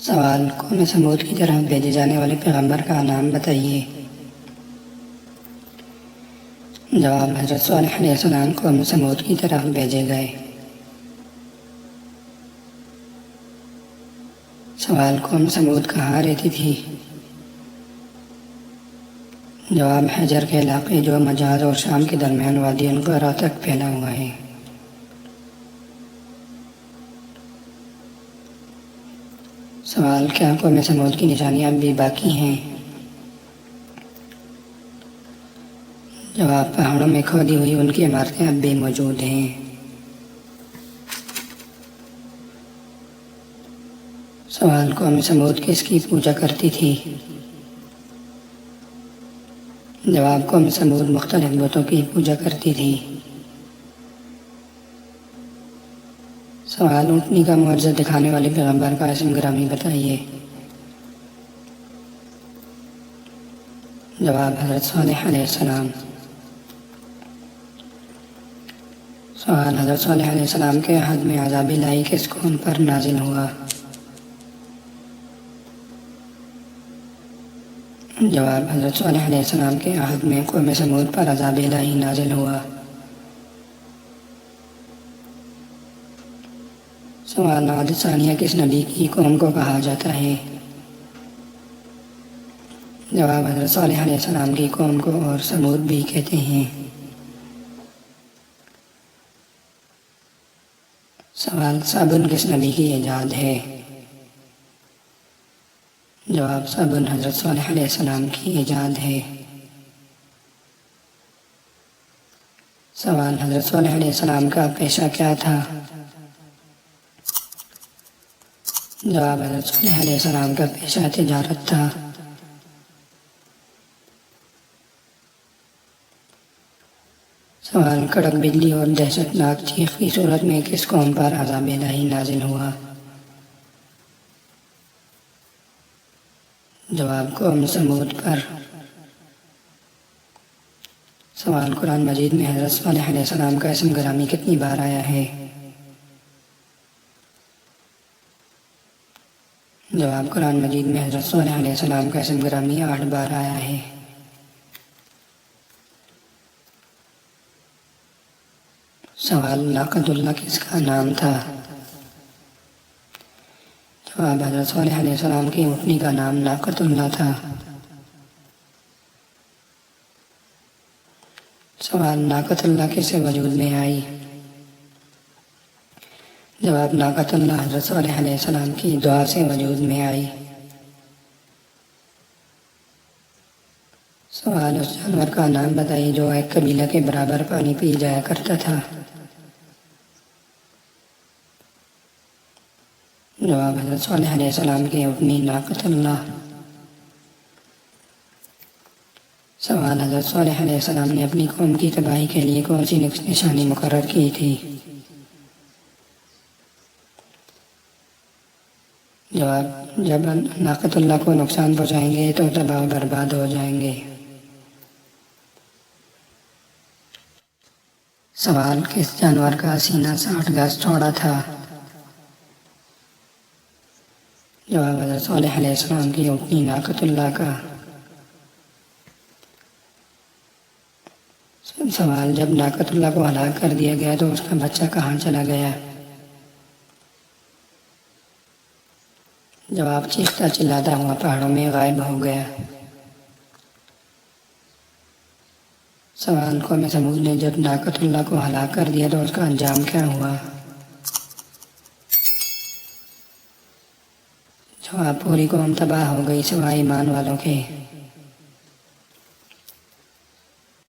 سوال: قوم سمود کی طرف بھیجے جانے والے پیغمبر کا نام بتائیے۔ جواب: حضرت صالح علیہ السلام قوم سمود کی طرف بھیجے گئے۔ سوال: قوم سمود کہاں رہتی تھی؟ جواب: حجر کے علاقے جو مجاز اور شام کے درمیان وادی القرا تک پھیلا ہوا ہے۔ سوال: کیا قوم سمود کی نشانیاں اب بھی باقی ہیں؟ جواب: پہاڑوں میں کھودی ہوئی ان کی عمارتیں اب بھی موجود ہیں۔ سوال: قوم سمود کس کی پوجا کرتی تھی؟ جواب: قوم سمود مختلف بتوں کی پوجا کرتی تھی۔ سوال: اونٹنی کا معجزہ دکھانے والے پیغمبر کا اسم گرامی بتائیے۔ جواب: حضرت صالح علیہ السلام۔ سوال: حضرت صالح علیہ السلام کے عہد میں عذاب الہی کس قوم پر نازل ہوا؟ جواب: حضرت صالح علیہ السلام کے عہد میں قوم سمود پر عذاب الہی نازل ہوا۔ سوال: عاد ثانیہ کس نبی کی قوم کو کہا جاتا ہے؟ جواب: حضرت صالح علیہ السلام کی قوم کو اور سمود بھی کہتے ہیں۔ سوال: صابن کس نبی کی ایجاد ہے؟ جواب: صابن حضرت صالح علیہ السلام کی ایجاد ہے۔ سوال: حضرت صالح علیہ السلام کا پیشہ کیا تھا؟ جواب: حضرت صالح علیہ السلام کا پیشہ تجارت تھا۔ سوال: کڑک بجلی اور دہشت ناک چیخ کی صورت میں کس قوم پر عذاب الہی نازل ہوا؟ جواب: قوم سمود پر۔ سوال: قرآن مجید میں حضرت صالح علیہ السلام کا اسم گرامی کتنی بار آیا ہے؟ جواب: قرآن مجید میں حضرت صالح علیہ السلام کا اسم گرامی 8 بار آیا ہے۔ سوال: ناقۃ اللہ کس کا نام تھا؟ جواب: حضرت صالح علیہ السلام کی اونٹنی کا نام ناقۃ اللہ تھا۔ سوال: ناقۃ اللہ کس سے وجود میں آئی؟ جواب: ناقۃ اللہ حضرت صالح علیہ السلام کی دعا سے وجود میں آئی۔ سوال: اس جانور کا نام بتائیے جو ایک قبیلہ کے برابر پانی پی جایا کرتا تھا۔ جواب: حضرت صالح علیہ السلام کی اونٹنی ناقۃ اللہ۔ سوال: حضرت صالح علیہ السلام نے اپنی قوم کی تباہی کے لیے کون سی نشانی مقرر کی تھی؟ جواب: جب ناقۃ اللہ کو نقصان پہنچائیں گے تو تباہ و برباد ہو جائیں گے۔ سوال: کس جانور کا سینہ 60 گز چوڑا تھا؟ جواب: حضرت صالح علیہ السلام کی اونٹنی ناقۃ اللہ کا۔ سوال: جب ناقۃ اللہ کو ہلاک کر دیا گیا تو اس کا بچہ کہاں چلا گیا؟ جواب: چیختا چلاتا ہوا پہاڑوں میں غائب ہو گیا۔ سوال: قوم سمود نے جب ناقۃ اللہ کو ہلاک کر دیا تو اس کا انجام کیا ہوا؟ جواب: پوری قوم تباہ ہو گئی سوائے ایمان والوں کے۔